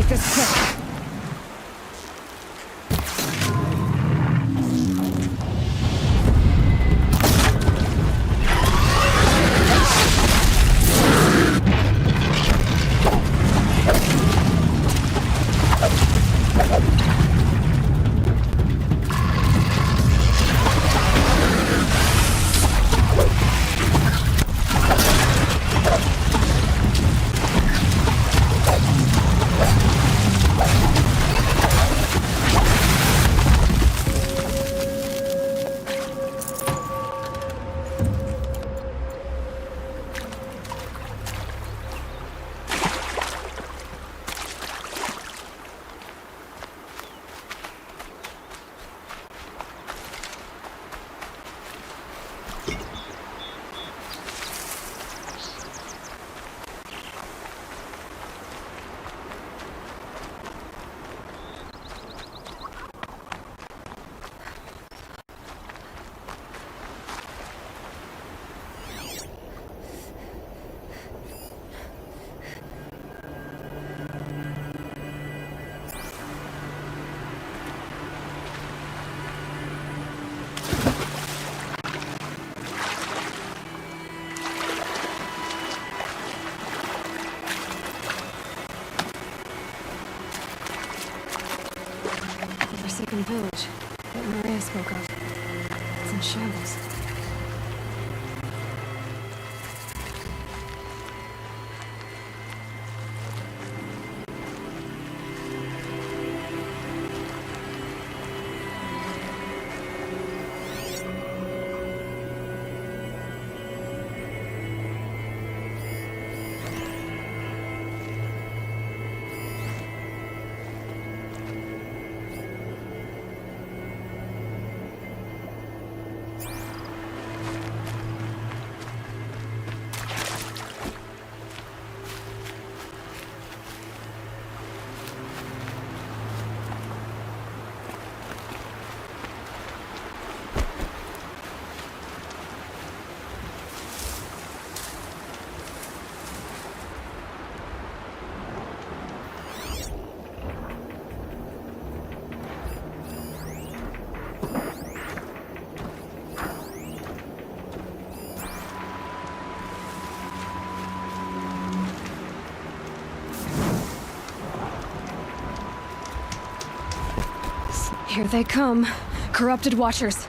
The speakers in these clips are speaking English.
make this quick. Forsaken village that Maria spoke of. It's in shambles. Here they come. Corrupted Watchers.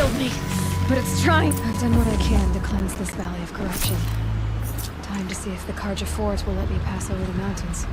failed me, but it's trying. I've done what I can to cleanse this valley of corruption. Time to see if the Karja Fort will let me pass over the mountains.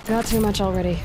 Not too much already.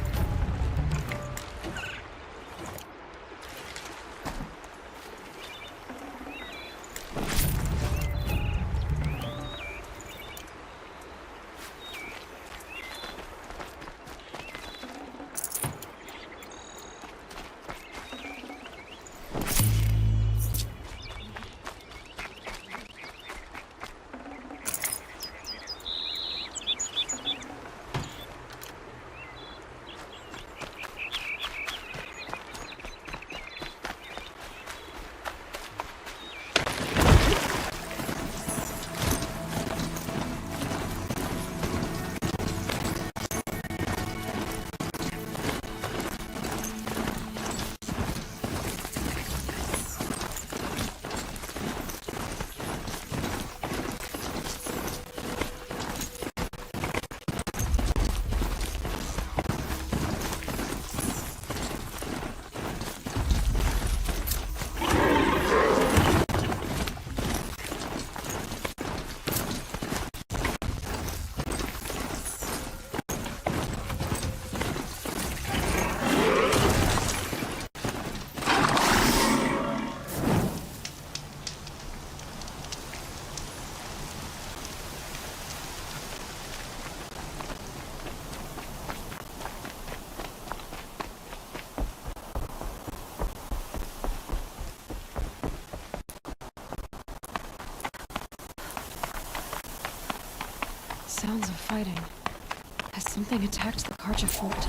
Sounds of fighting. Has something attacked the Karja Fort?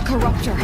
Corruptor.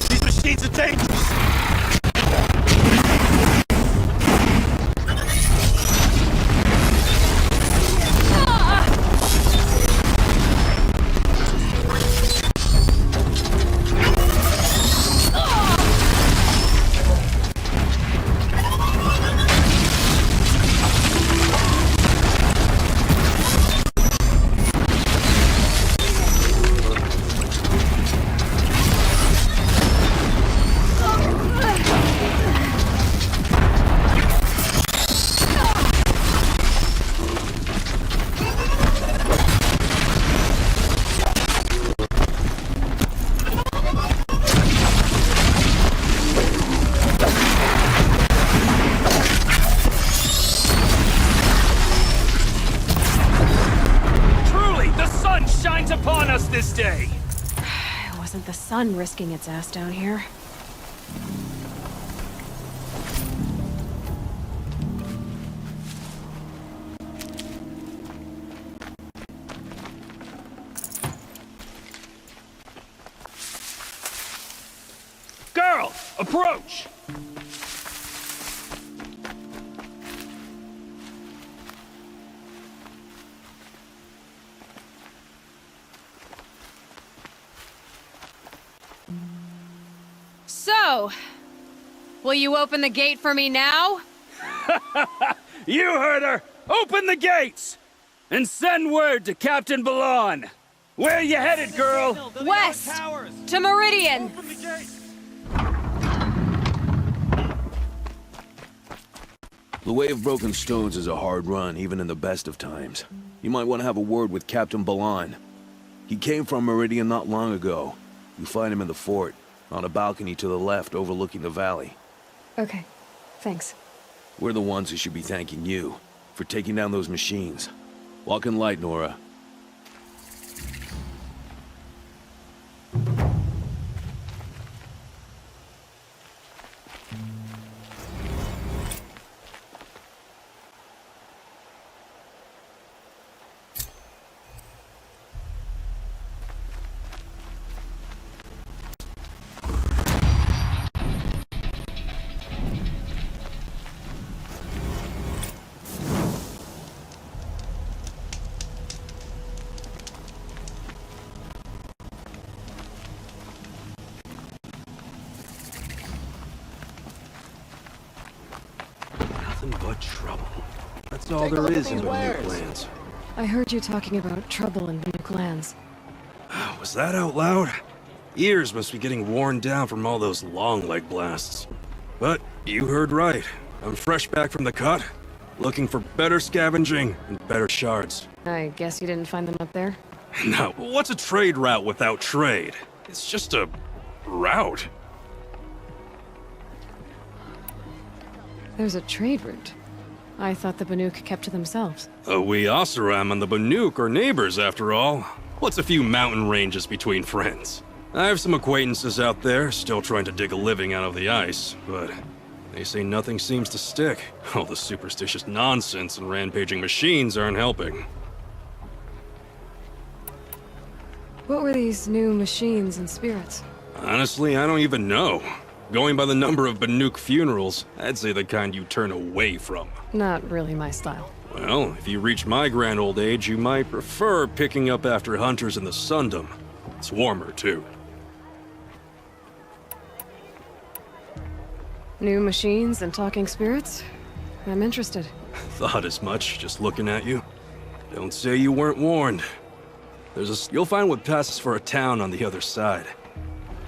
These machines are dangerous! sun risking its ass down here. Girl, approach! So, will you open the gate for me now? You heard her! Open the gates! And send word to Captain Balon! Where you headed, girl? West! To Meridian! The Way of Broken Stones is a hard run, even in the best of times. You might want to have a word with Captain Balon. He came from Meridian not long ago. You find him in the fort, on a balcony to the left overlooking the valley. Okay, thanks. We're the ones who should be thanking you for taking down those machines. Walk in light, Nora. Nothing but trouble. That's all there is in Banuk lands. I heard you talking about trouble in Banuk lands. Was that out loud? Ears must be getting worn down from all those long leg blasts. But you heard right. I'm fresh back from the cut, looking for better scavenging and better shards. I guess you didn't find them up there? Now, what's a trade route without trade? It's just a route. There's a trade route. I thought the Banuk kept to themselves. We Oseram and the Banuk are neighbors, after all. What's a few mountain ranges between friends? I have some acquaintances out there, still trying to dig a living out of the ice, but they say nothing seems to stick. All the superstitious nonsense and rampaging machines aren't helping. What were these new machines and spirits? Honestly, I don't even know. Going by the number of Banuk funerals, I'd say the kind you turn away from. Not really my style. Well, if you reach my grand old age, you might prefer picking up after hunters in the Sundom. It's warmer, too. New machines and talking spirits? I'm interested. Thought as much, just looking at you. Don't say you weren't warned. You'll find what passes for a town on the other side.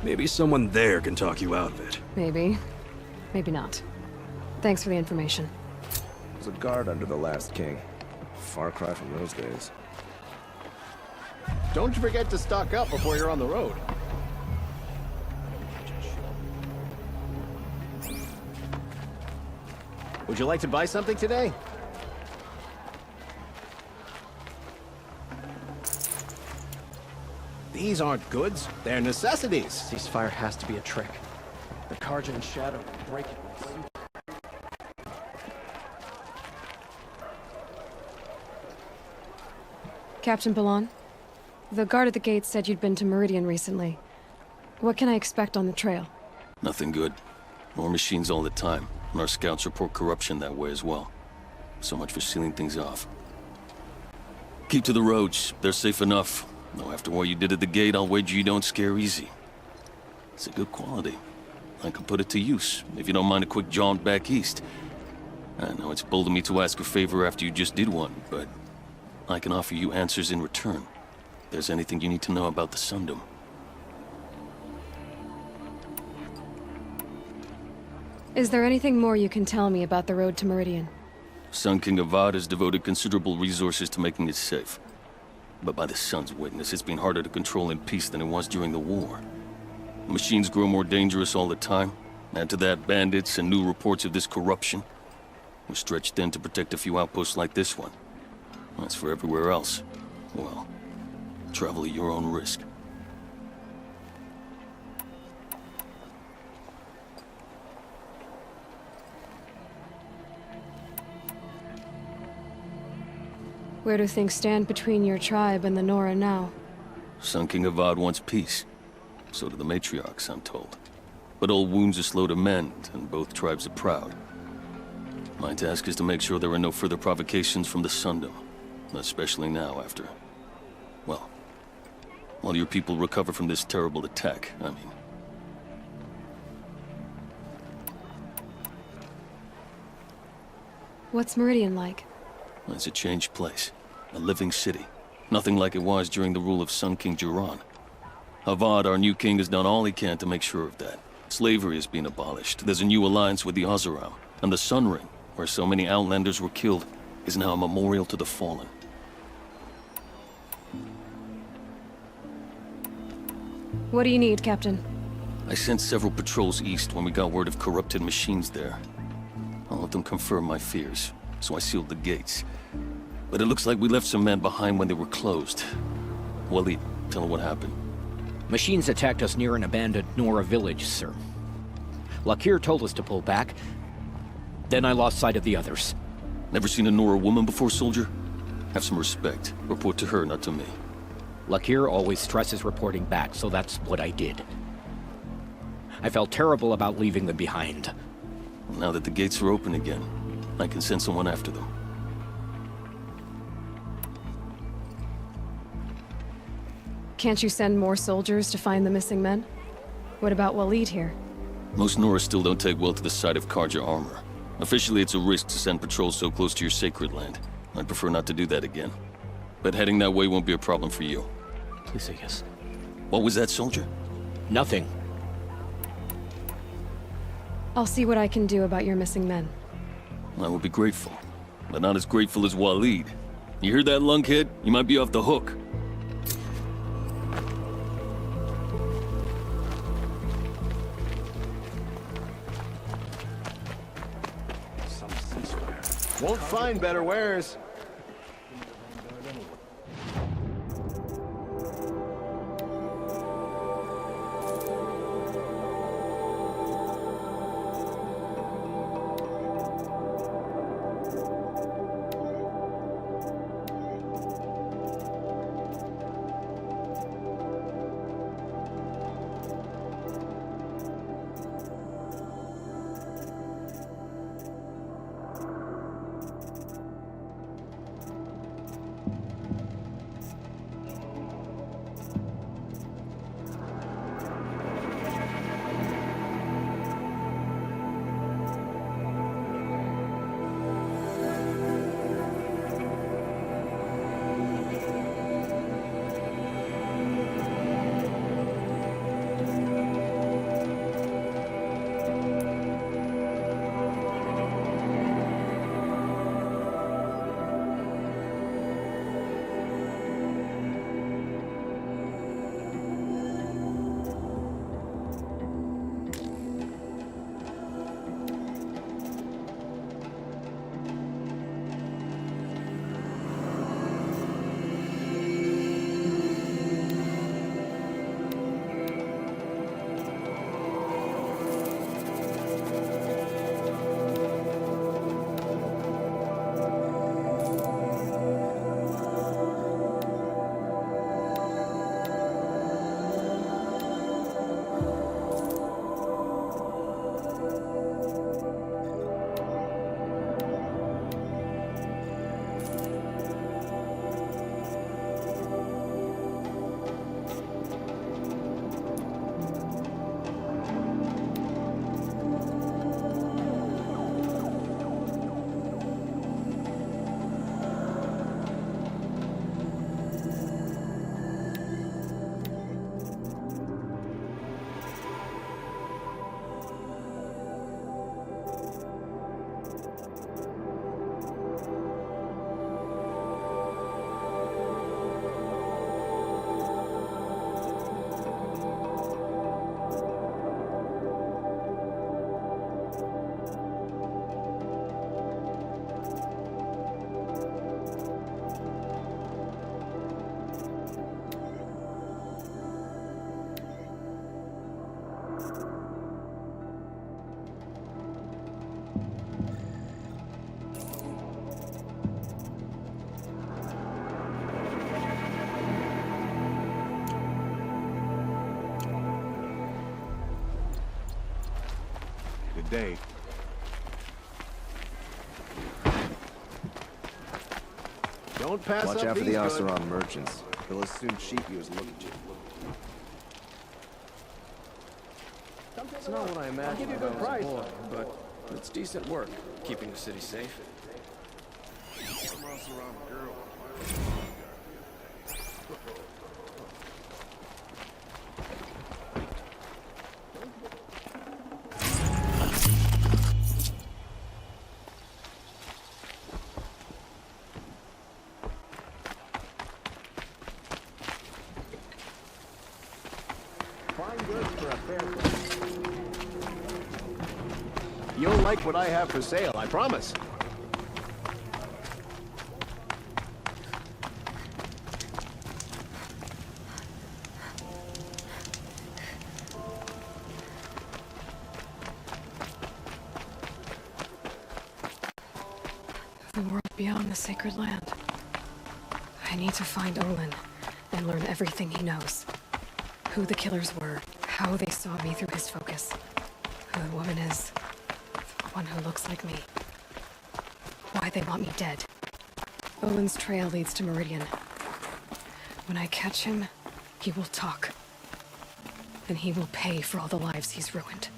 Maybe someone there can talk you out of it. Maybe. Maybe not. Thanks for the information. There's a guard under the last king. Far cry from those days. Don't forget to stock up before you're on the road. Would you like to buy something today? These aren't goods, they're necessities. Ceasefire has to be a trick. The Karja and Shadow will break it. Captain Balon, the guard at the gate said you'd been to Meridian recently. What can I expect on the trail? Nothing good. More machines all the time, and our scouts report corruption that way as well. So much for sealing things off. Keep to the roads. They're safe enough. Though after what you did at the gate, I'll wager you don't scare easy. It's a good quality. I can put it to use, if you don't mind a quick jaunt back east. I know it's bold of me to ask a favor after you just did one, but I can offer you answers in return. If there's anything you need to know about the Sundom. Is there anything more you can tell me about the road to Meridian? Sun King Avad has devoted considerable resources to making it safe. But by the Sun's witness, it's been harder to control in peace than it was during the war. The machines grow more dangerous all the time. Add to that bandits and new reports of this corruption. We're stretched thin to protect a few outposts like this one. As for everywhere else, well, travel at your own risk. Where do things stand between your tribe and the Nora now? Sun King Avad wants peace. So do the matriarchs, I'm told. But old wounds are slow to mend, and both tribes are proud. My task is to make sure there are no further provocations from the Sundom. Especially now after... well, while your people recover from this terrible attack, I mean. What's Meridian like? It's a changed place. A living city. Nothing like it was during the rule of Sun King Jiran. Avad, our new king, has done all he can to make sure of that. Slavery has been abolished. There's a new alliance with the Oseram. And the Sun Ring, where so many Outlanders were killed, is now a memorial to the fallen. What do you need, Captain? I sent several patrols east when we got word of corrupted machines there. All of them confirmed my fears, so I sealed the gates. But it looks like we left some men behind when they were closed. Walid, tell her what happened. Machines attacked us near an abandoned Nora village, sir. Lakir told us to pull back. Then I lost sight of the others. Never seen a Nora woman before, soldier? Have some respect. Report to her, not to me. Lakir always stresses reporting back, so that's what I did. I felt terrible about leaving them behind. Now that the gates are open again, I can send someone after them. Can't you send more soldiers to find the missing men? What about Walid here? Most Nora still don't take well to the sight of Karja armor. Officially, it's a risk to send patrols so close to your sacred land. I'd prefer not to do that again. But heading that way won't be a problem for you. Please say yes. What was that, soldier? Nothing. I'll see what I can do about your missing men. I will be grateful. But not as grateful as Walid. You hear that, lunkhead? You might be off the hook. Won't find better wares. Good day. Don't pass Watch up out for these the good. Oseram merchants. They'll as soon cheat you as look at you. It's not what I imagined when I was a boy, but it's decent work, keeping the city safe. Fine goods for a fair price. You'll like what I have for sale, I promise. The world beyond the sacred land. I need to find Olin and learn everything he knows. Who the killers were, how they saw me through his focus, who the woman is, the one who looks like me, why they want me dead. Olin's trail leads to Meridian. When I catch him, he will talk. And he will pay for all the lives he's ruined.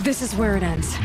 This is where it ends.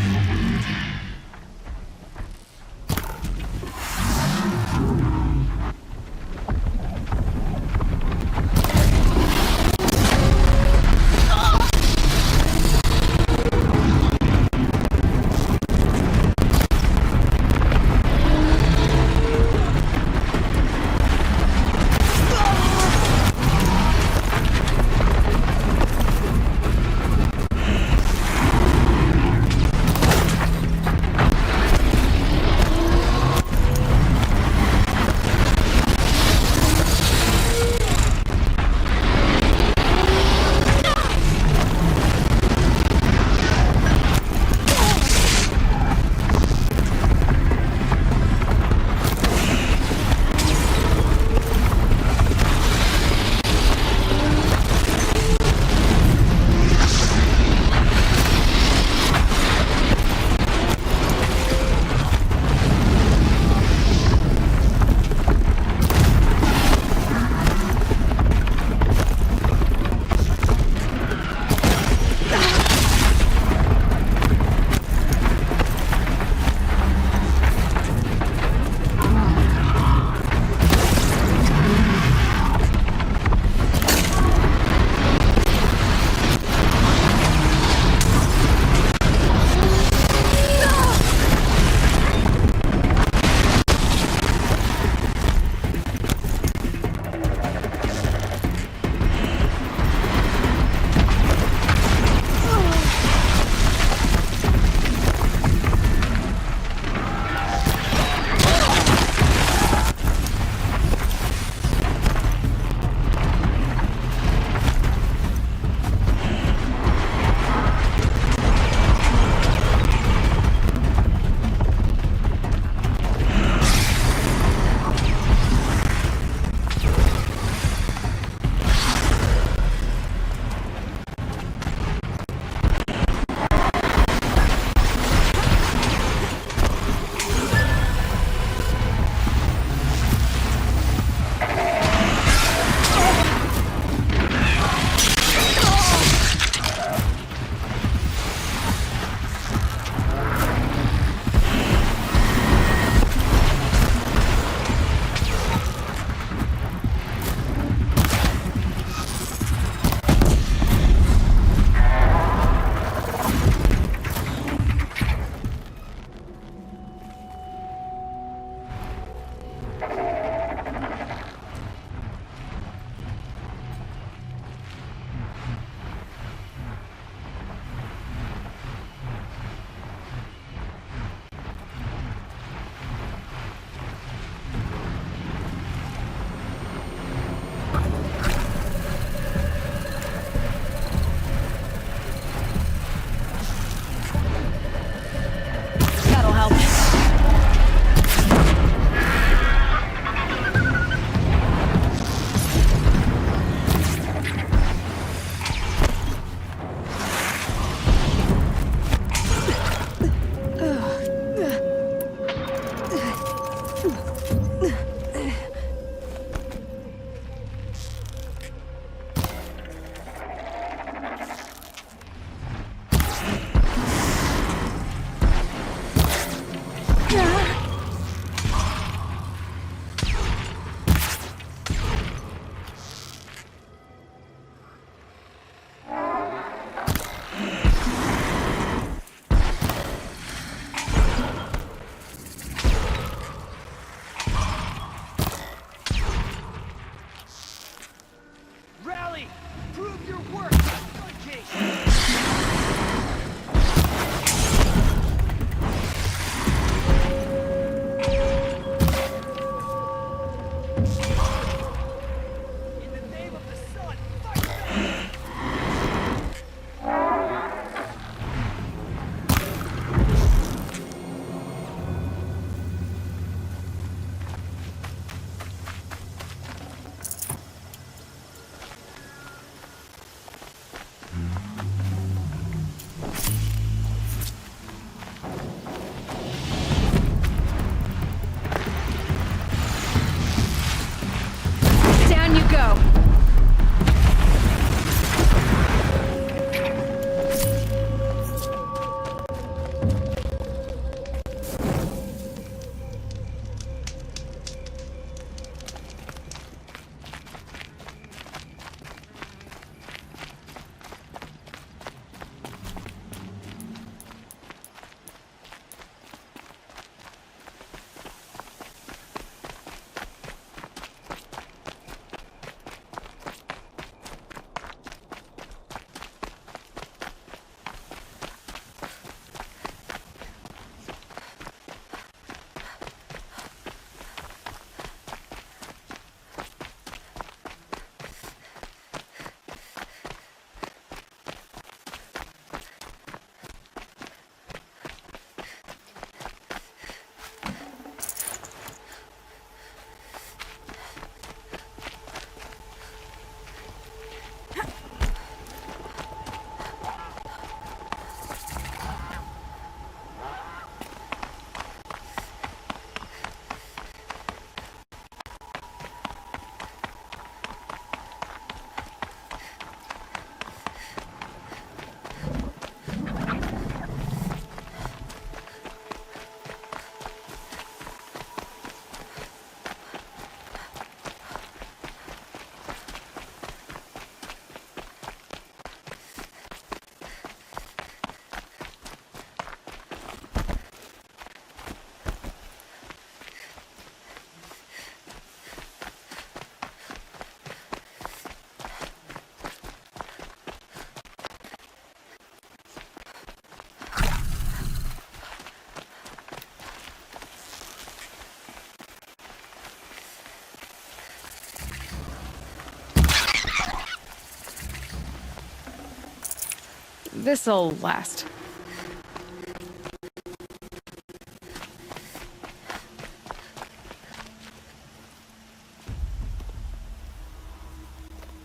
This'll last.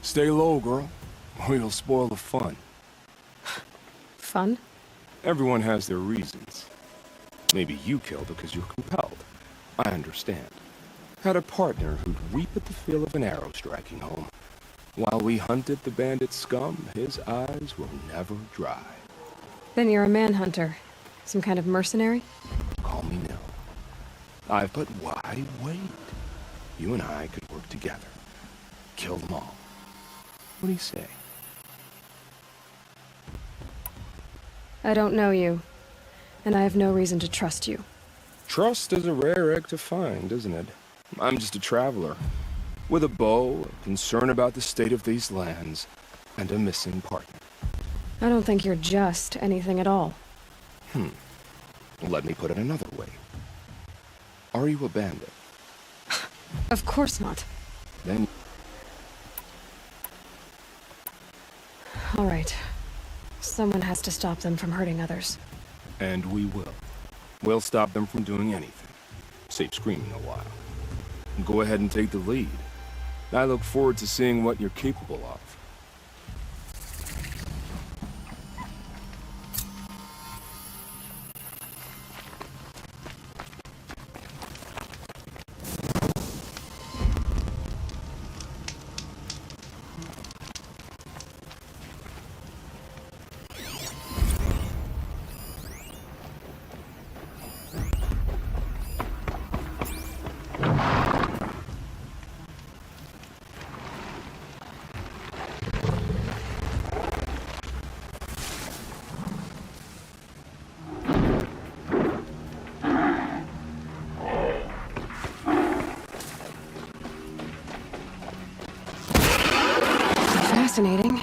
Stay low, girl, or you'll spoil the fun. Fun? Everyone has their reasons. Maybe you killed because you're compelled. I understand. Had a partner who'd weep at the feel of an arrow striking home. While we hunted the bandit scum, his eyes were never dry. Then you're a manhunter. Some kind of mercenary? Call me Nell. But why wait? You and I could work together. Kill them all. What do you say? I don't know you, and I have no reason to trust you. Trust is a rare egg to find, isn't it? I'm just a traveler. With a bow, a concern about the state of these lands, and a missing partner. I don't think you're just anything at all. Let me put it another way. Are you a bandit? Of course not. Then... All right. Someone has to stop them from hurting others. And we will. We'll stop them from doing anything. Save screaming a while. Go ahead and take the lead. I look forward to seeing what you're capable of. Fascinating.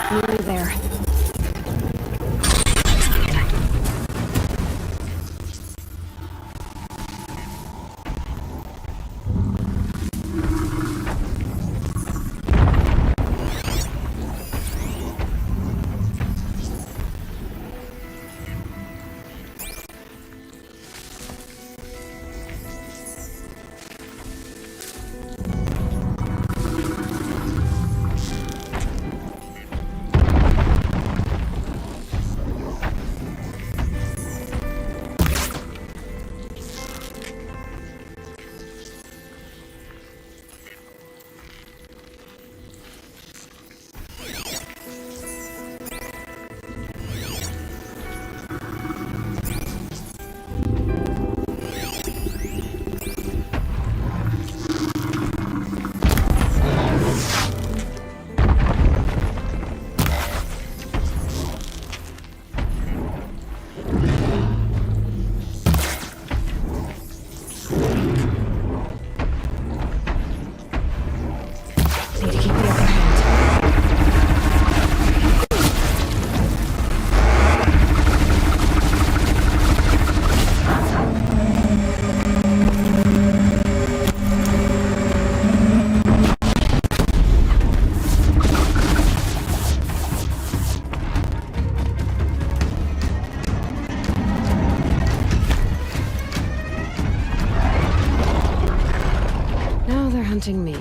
Nearly there. Need to keep the upper hand. Now they're hunting me.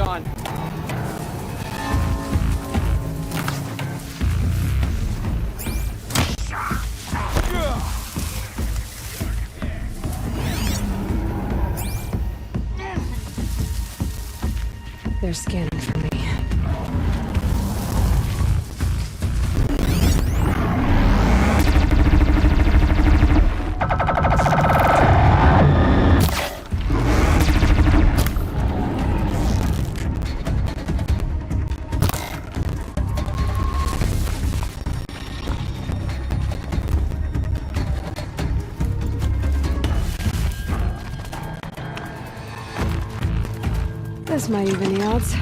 on. They're scanning for me. This might even the odds.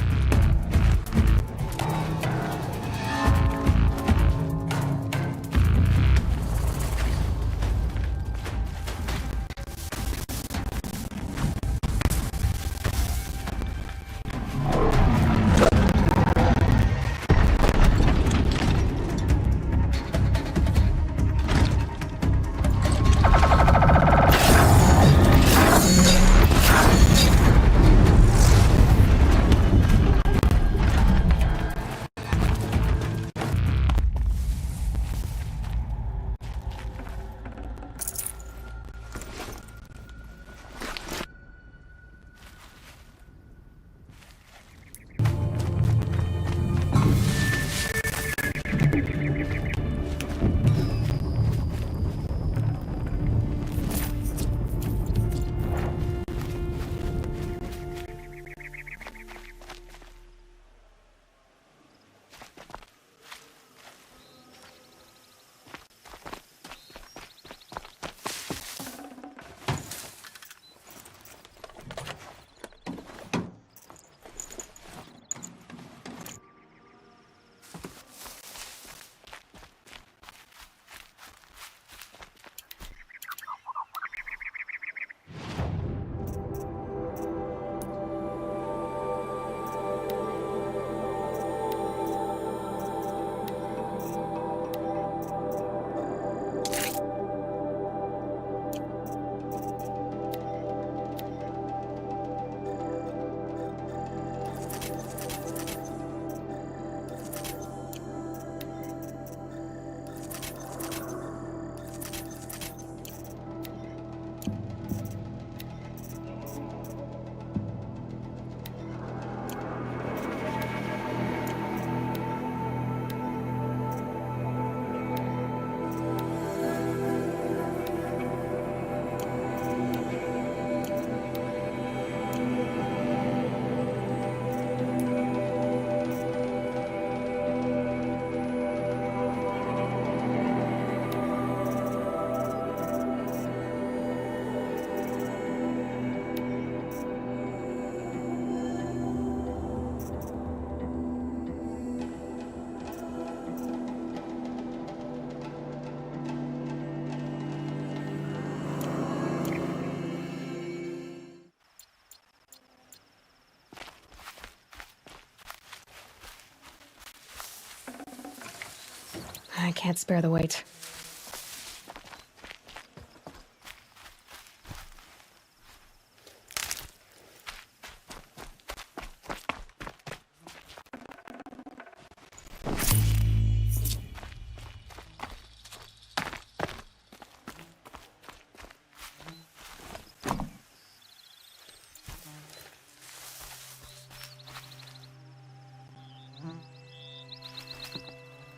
I can't spare the weight.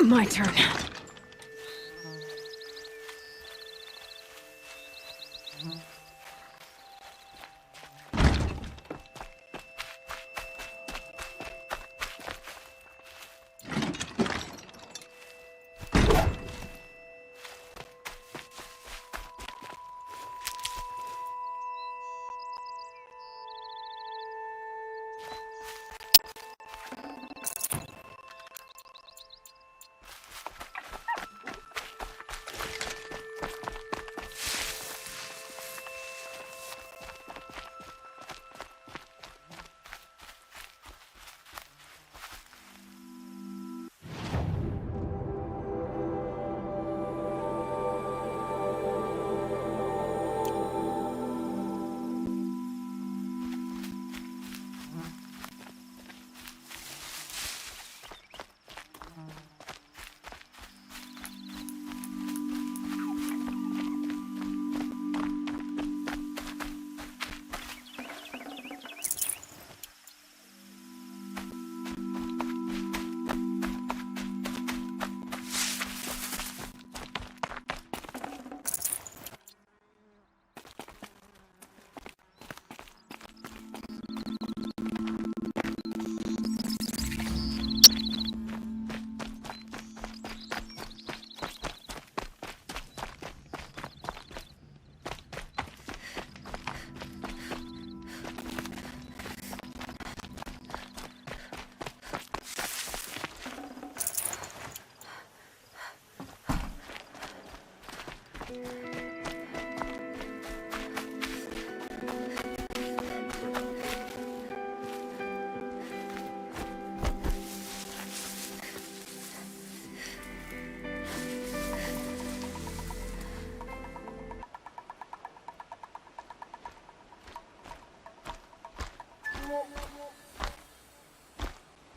My turn.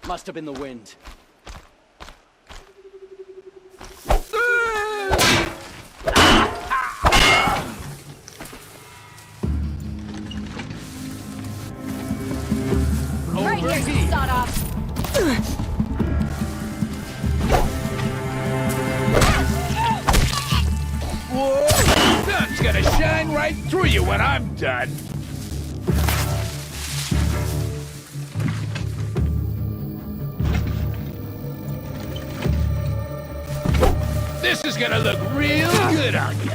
Must have been the wind. Right here, sawed off. Whoa! Sun's gonna shine right through you when I'm done. This is gonna look real good on you.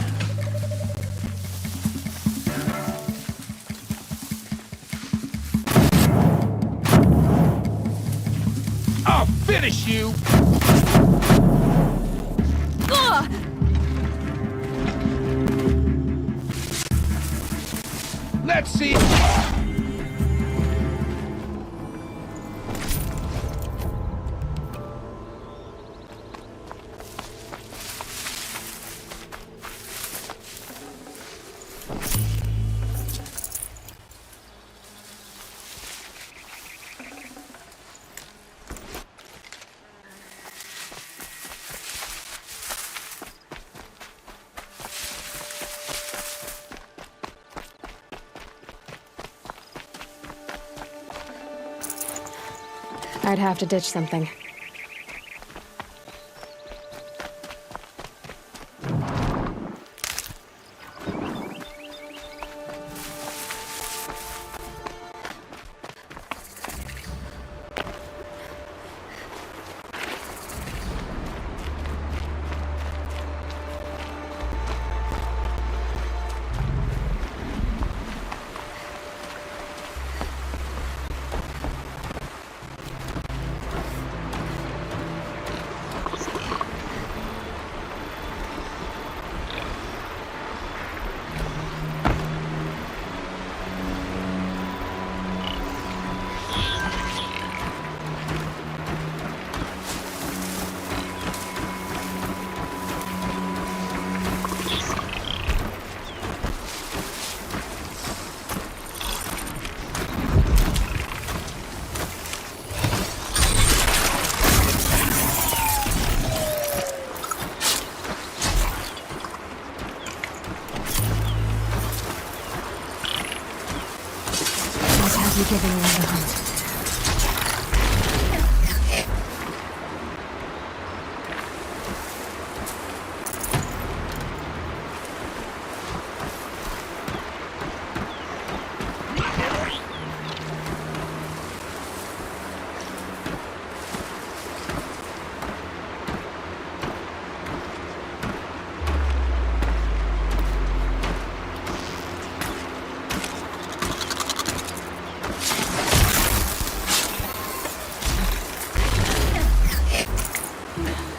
I'll finish you. Ugh! Let's see. I'd have to ditch something. You giving away the hunt.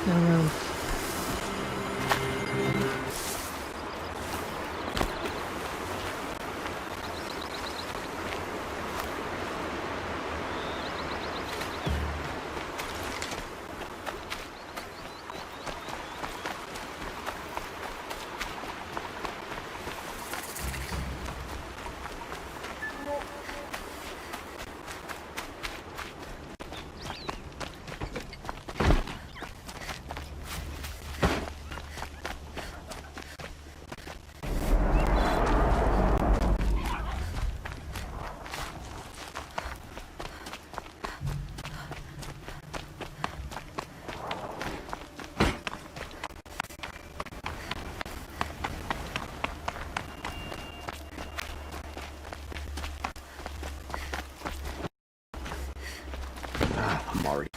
No room. I'm already...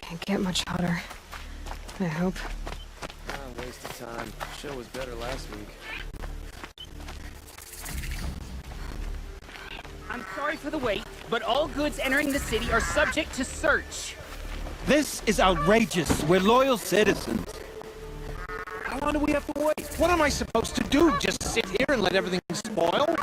Can't get much hotter. I hope. Waste of time. The show was better last week. I'm sorry for the wait, but all goods entering the city are subject to search. This is outrageous. We're loyal citizens. How long do we have to wait? What am I supposed to do? Just sit here and let everything spoil?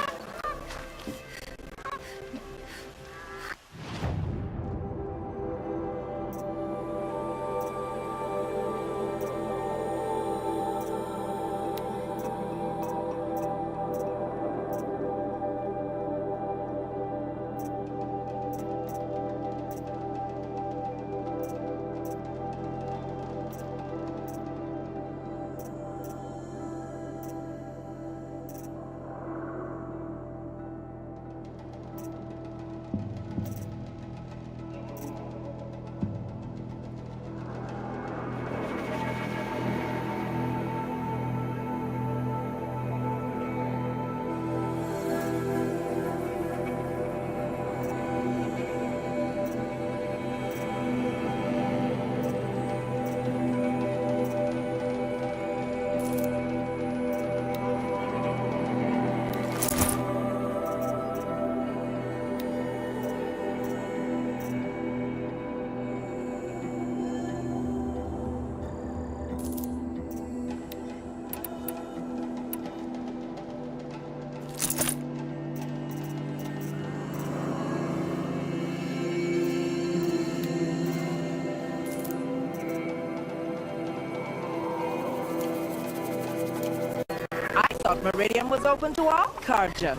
Meridian was open to all Carja.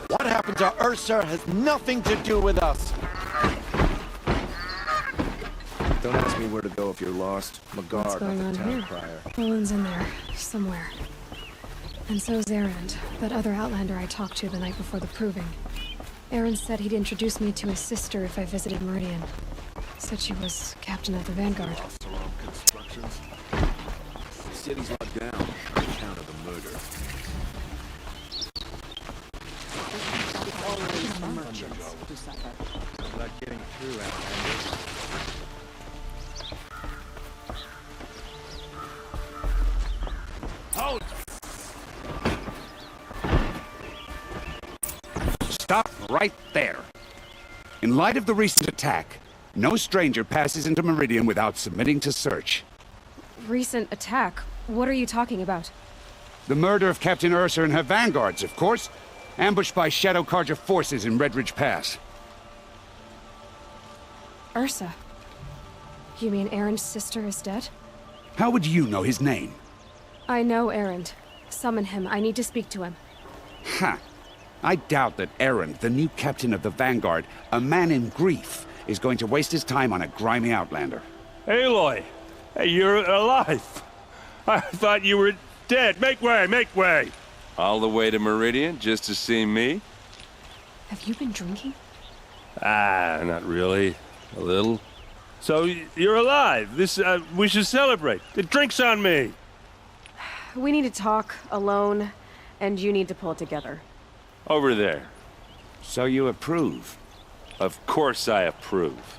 What happened to Ursa has nothing to do with us. Don't ask me where to go if you're lost. I'm a What's guard, going not on the town here? crier. Olin's in there, somewhere. And so's Erend, that other Outlander I talked to the night before the proving. Erend said he'd introduce me to his sister if I visited Meridian. Said she was captain of the Vanguard. The city's locked down on account of the murder. Not getting through, Outlander. Hold! Stop right there. In light of the recent attack, no stranger passes into Meridian without submitting to search. Recent attack? What are you talking about? The murder of Captain Ursa and her vanguards, of course. Ambushed by Shadow Carja forces in Redridge Pass. Ursa? You mean Erend's sister is dead? How would you know his name? I know Erend. Summon him. I need to speak to him. Ha! I doubt that Erend, the new captain of the Vanguard, a man in grief, is going to waste his time on a grimy outlander. Aloy! Hey, you're alive! I thought you were dead. Make way, make way! All the way to Meridian just to see me? Have you been drinking? Ah, not really. A little. So, you're alive. We should celebrate. The drink's on me. We need to talk, alone, and you need to pull it together. Over there. So you approve? Of course I approve.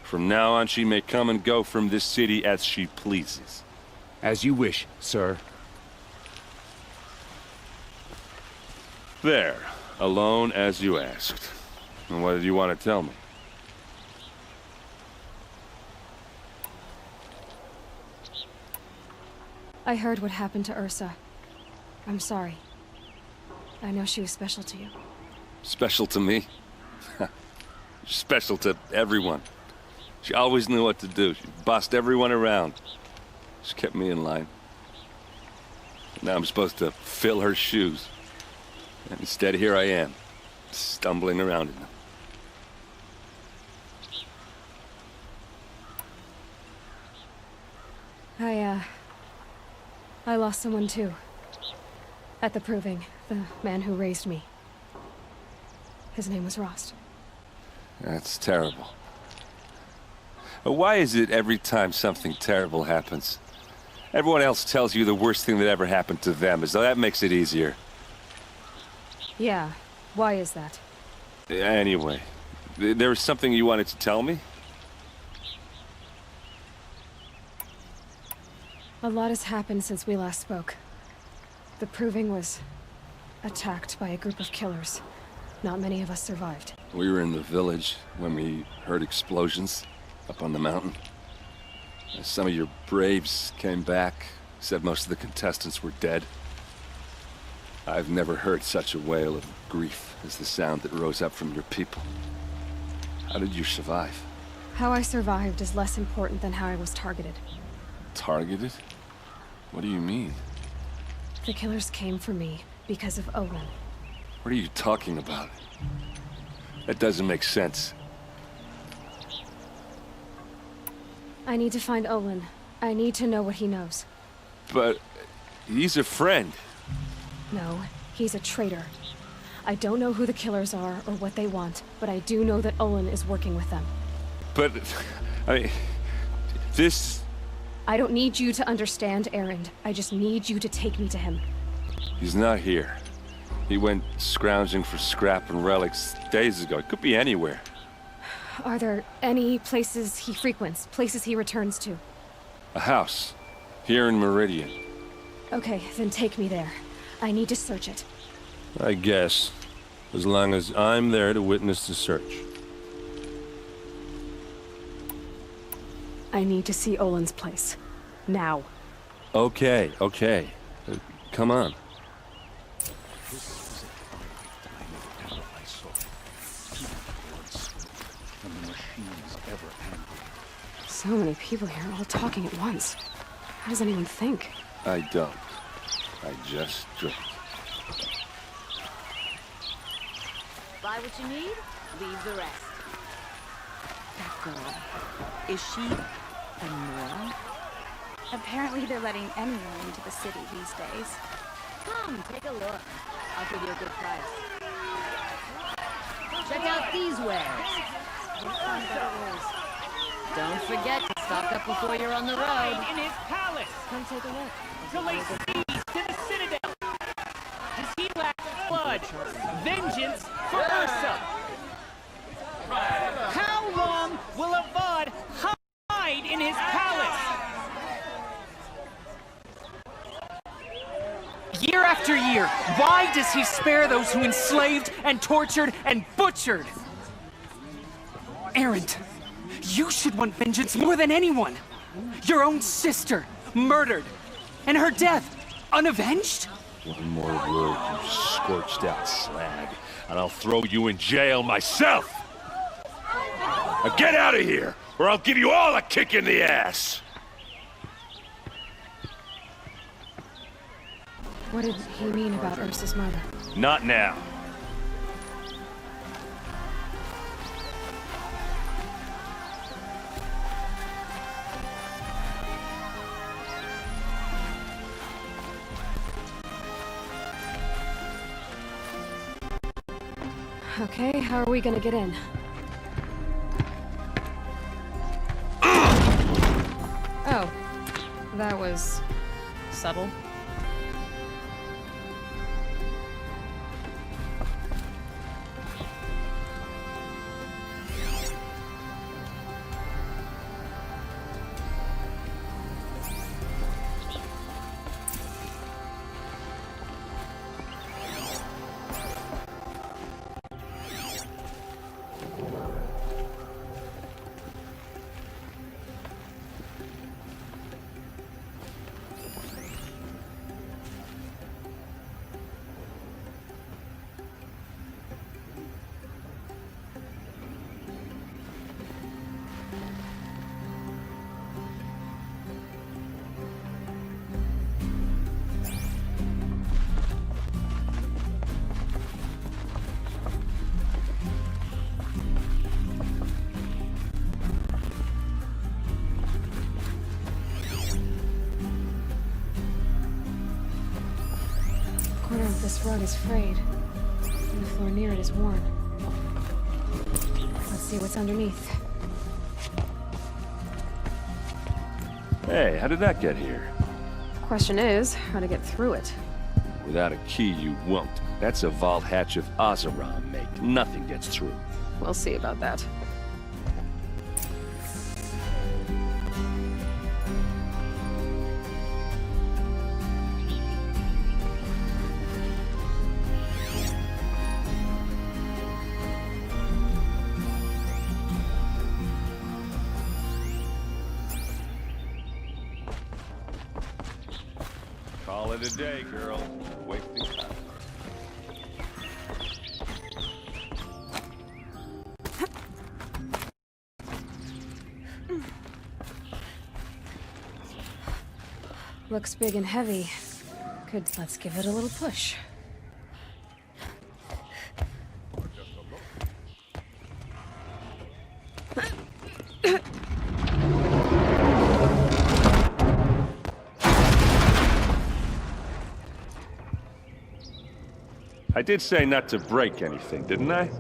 From now on, she may come and go from this city as she pleases. As you wish, sir. There. Alone as you asked. And what did you want to tell me? I heard what happened to Ursa. I'm sorry. I know she was special to you. Special to me? Special to everyone. She always knew what to do. She bossed everyone around. She kept me in line. Now I'm supposed to fill her shoes. And instead, here I am, stumbling around in them. I lost someone too. At the proving, the man who raised me. His name was Rost. That's terrible. Why is it every time something terrible happens, everyone else tells you the worst thing that ever happened to them, as though that makes it easier? Yeah, why is that? Anyway, there was something you wanted to tell me? A lot has happened since we last spoke. The Proving was attacked by a group of killers. Not many of us survived. We were in the village when we heard explosions up on the mountain. Some of your braves came back, said most of the contestants were dead. I've never heard such a wail of grief as the sound that rose up from your people. How did you survive? How I survived is less important than how I was targeted. Targeted? What do you mean? The killers came for me because of Olin. What are you talking about? That doesn't make sense. I need to find Olin. I need to know what he knows. But he's a friend. No, he's a traitor. I don't know who the killers are or what they want, but I do know that Olin is working with them. But, I mean, this... I don't need you to understand, Erend. I just need you to take me to him. He's not here. He went scrounging for scrap and relics days ago. It could be anywhere. Are there any places he frequents, places he returns to? A house. Here in Meridian. Okay, then take me there. I need to search it. I guess. As long as I'm there to witness the search. I need to see Olin's place. Now. Okay, okay. Come on. So many people here, all talking at once. How does anyone think? I don't. I just drink. Buy what you need, leave the rest. That girl, is she a moron? Apparently they're letting anyone into the city these days. Come, take a look. I'll give you a good price. Check out these wares. Don't forget to stock up before you're on the road. In his palace. Come take a look. To lay siege to the citadel. Does he lack blood? Vengeance for Ursa. How long will Avad hide in his palace? Year after year, why does he spare those who enslaved and tortured and butchered? Erend, you should want vengeance more than anyone. Your own sister, murdered, and her death, unavenged? One more word, you scorched out slag, and I'll throw you in jail myself! Now get out of here, or I'll give you all a kick in the ass! What did he mean about Ursa's murder? Not now. Okay, how are we gonna get in? Oh, that was subtle. This rug is frayed, and the floor near it is worn. Let's see what's underneath. Hey, how did that get here? Question is, how to get through it. Without a key, you won't. That's a vault hatch of Azeram, mate. Nothing gets through. We'll see about that. Call it a day, girl. Wasting time. Looks big and heavy. Let's give it a little push. I did say not to break anything, didn't I?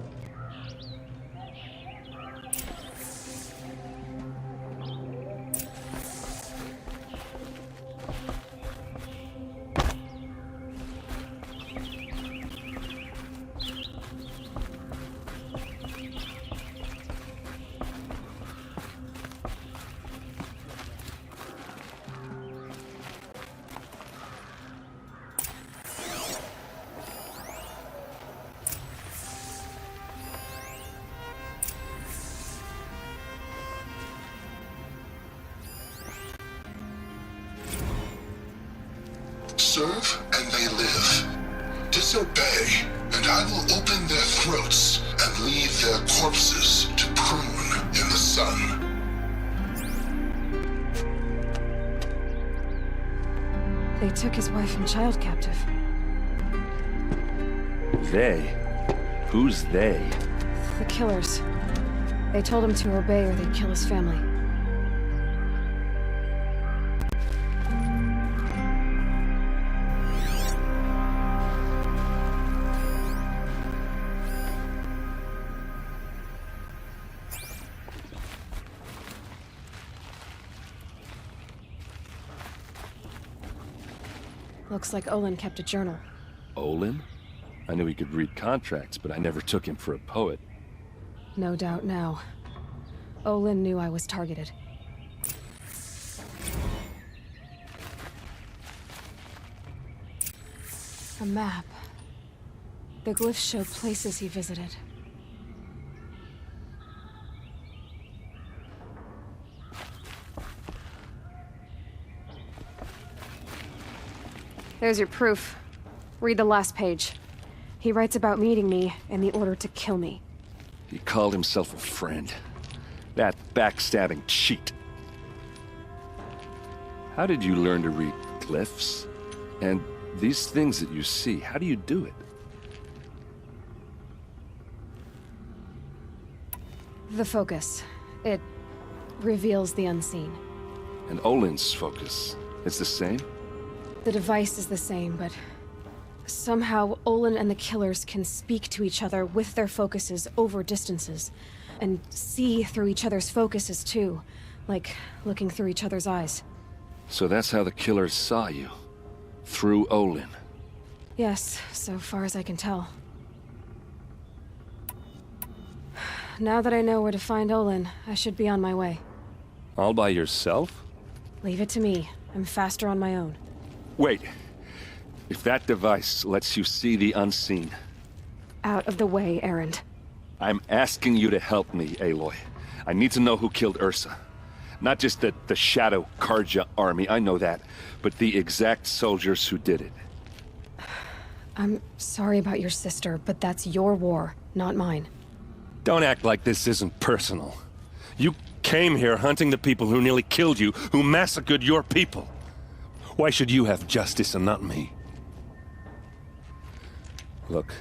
Serve and they live. Disobey, and I will open their throats and leave their corpses to prune in the sun. They took his wife and child captive. They? Who's they? The killers. They told him to obey or they'd kill his family. Looks like Olin kept a journal. Olin? I knew he could read contracts, but I never took him for a poet. No doubt now. Olin knew I was targeted. A map. The glyphs show places he visited. There's your proof. Read the last page. He writes about meeting me and the order to kill me. He called himself a friend. That backstabbing cheat. How did you learn to read glyphs? And these things that you see, how do you do it? The focus. It reveals the unseen. And Olin's focus, it's the same? The device is the same, but somehow Olin and the killers can speak to each other with their focuses over distances, and see through each other's focuses too, like looking through each other's eyes. So that's how the killers saw you? Through Olin? Yes, so far as I can tell. Now that I know where to find Olin, I should be on my way. All by yourself? Leave it to me. I'm faster on my own. Wait. If that device lets you see the unseen... Out of the way, Erend. I'm asking you to help me, Aloy. I need to know who killed Ursa. Not just the Shadow Karja army, I know that, but the exact soldiers who did it. I'm sorry about your sister, but that's your war, not mine. Don't act like this isn't personal. You came here hunting the people who nearly killed you, who massacred your people. Why should you have justice and not me? Look,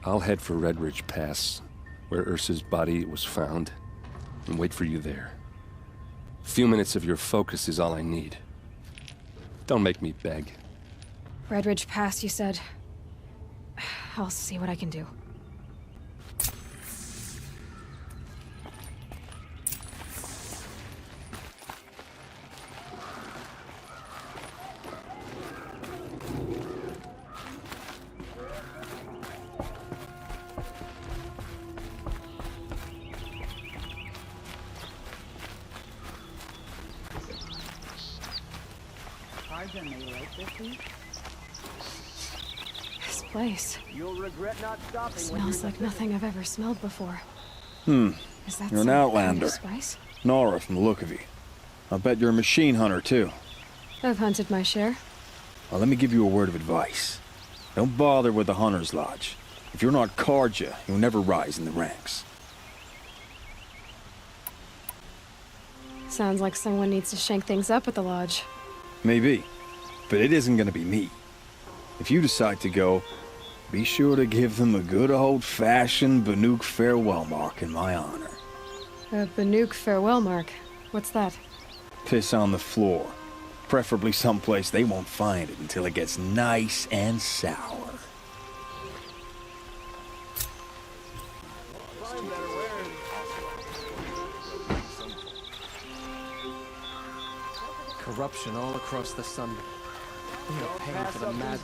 I'll head for Red Ridge Pass, where Ursa's body was found, and wait for you there. A few minutes of your focus is all I need. Don't make me beg. Red Ridge Pass, you said? I'll see what I can do. This place. You'll regret not stopping. Smells like nothing I've ever smelled before. Is that You're an some outlander. kind of spice? Nora from the look of you. I bet you're a machine hunter, too. I've hunted my share. Well, let me give you a word of advice. Don't bother with the Hunter's Lodge. If you're not Karja, you'll never rise in the ranks. Sounds like someone needs to shake things up at the lodge. Maybe, but it isn't gonna be me. If you decide to go, be sure to give them a good old-fashioned Banuk farewell mark in my honor. A Banuk farewell mark? What's that? Piss on the floor. Preferably someplace they won't find it until it gets nice and sour. Corruption all across the sun. We are paying for the mad...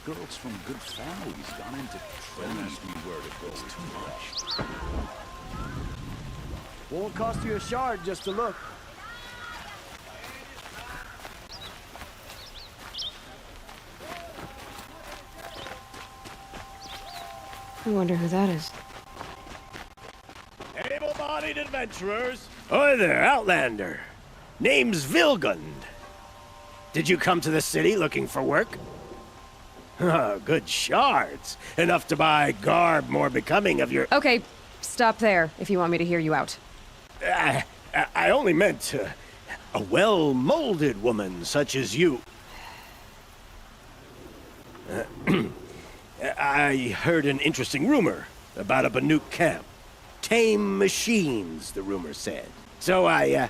Girls from good families gone into trade. Don't ask me where to go. It's too much. Won't cost you a shard just to look. I wonder who that is. Able-bodied adventurers. Hi there, Outlander. Name's Vilgund. Did you come to the city looking for work? Good shards. Enough to buy garb more becoming of your... Okay, stop there if you want me to hear you out. I only meant a well-molded woman such as you. I heard an interesting rumor about a Banuk camp. Tame machines, the rumor said. So I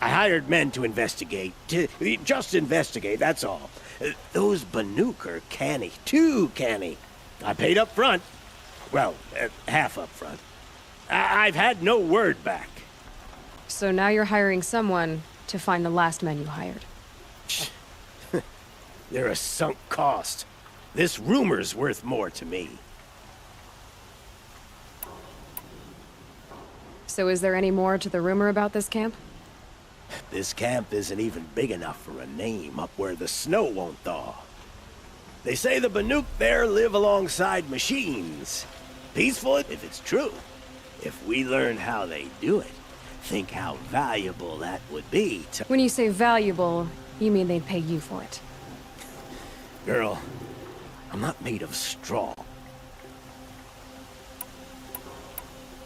hired men to investigate. Just investigate, that's all. Those Banuk are canny. Too canny. I paid up front. Well, half up front. I've had no word back. So now you're hiring someone to find the last men you hired. They're a sunk cost. This rumor's worth more to me. So is there any more to the rumor about this camp? This camp isn't even big enough for a name up where the snow won't thaw. They say the Banuk there live alongside machines. Peaceful if it's true. If we learn how they do it, think how valuable that would be to... When you say valuable, you mean they'd pay you for it. Girl, I'm not made of straw.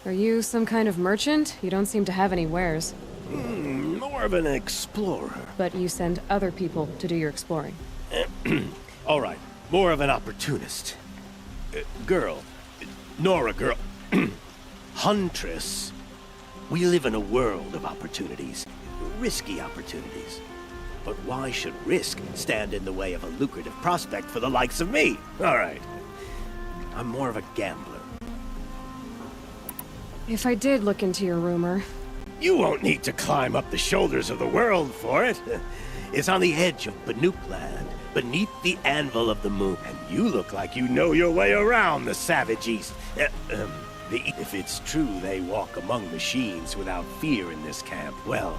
Are you some kind of merchant? You don't seem to have any wares. More of an explorer. But you send other people to do your exploring. All right, more of an opportunist. Girl. Nora, girl. Huntress. We live in a world of opportunities. Risky opportunities. But why should risk stand in the way of a lucrative prospect for the likes of me? All right. I'm more of a gambler. If I did look into your rumor... You won't need to climb up the shoulders of the world for it. It's on the edge of Banuk land, beneath the anvil of the moon. And you look like you know your way around the savage east. If it's true they walk among machines without fear in this camp, well,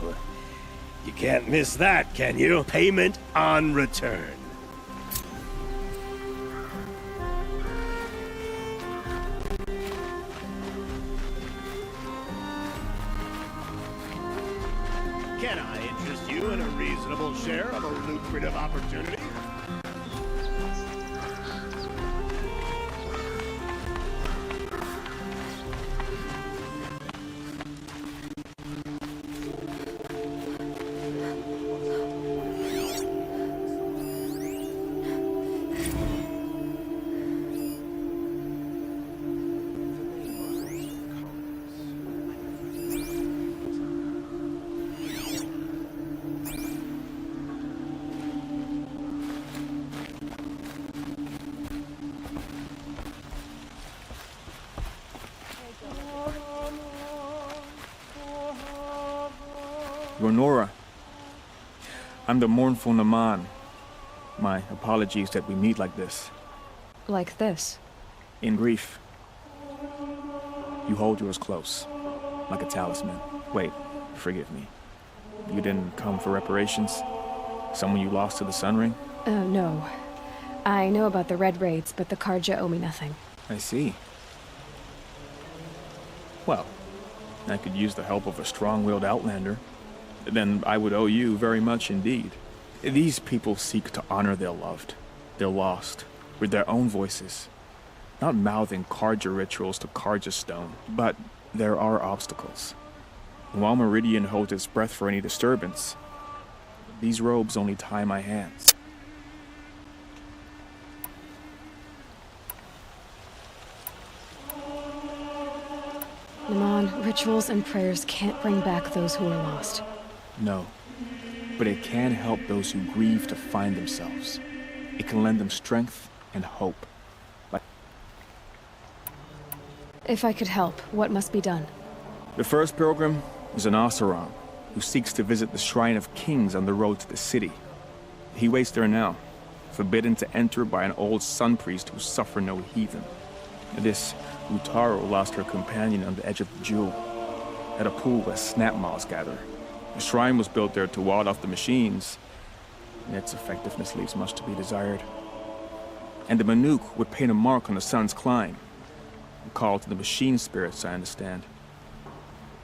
you can't miss that, can you? Payment on return. Can I interest you in a reasonable share of a lucrative opportunity? Ronora, I'm the mournful Naman. My apologies that we meet like this. Like this? In grief. You hold yours close, like a talisman. Wait, forgive me. You didn't come for reparations? Someone you lost to the Sun Ring? No. I know about the Red Raids, but the Karja owe me nothing. I see. Well, I could use the help of a strong-willed outlander. Then I would owe you very much indeed. These people seek to honor their loved, their lost, with their own voices. Not mouthing Karja rituals to Karja stone, but there are obstacles. And while Meridian holds its breath for any disturbance, these robes only tie my hands. Naman, rituals and prayers can't bring back those who are lost. No, but it can help those who grieve to find themselves. It can lend them strength and hope. If I could help, what must be done? The first pilgrim is an Oseram, who seeks to visit the Shrine of Kings on the road to the city. He waits there now, forbidden to enter by an old sun priest who suffered no heathen. This Utaro lost her companion on the edge of the jewel, at a pool where snap moths gather. The shrine was built there to ward off the machines, and its effectiveness leaves much to be desired. And the Manuk would paint a mark on the sun's climb, a call to the machine spirits, I understand.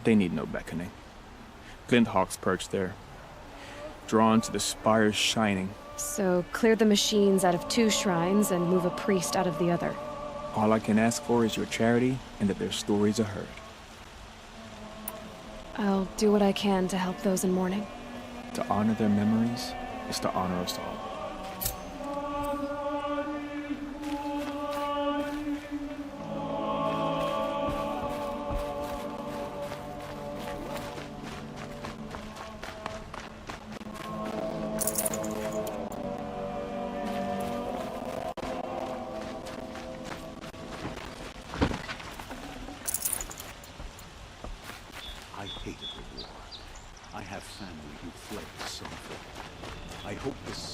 They need no beckoning. Glinthawks perch there, drawn to the spire's shining. So, clear the machines out of 2 shrines and move a priest out of the other. All I can ask for is your charity and that their stories are heard. I'll do what I can to help those in mourning. To honor their memories is to honor us all. I hated the war. I have family who fled the same fate. I hope this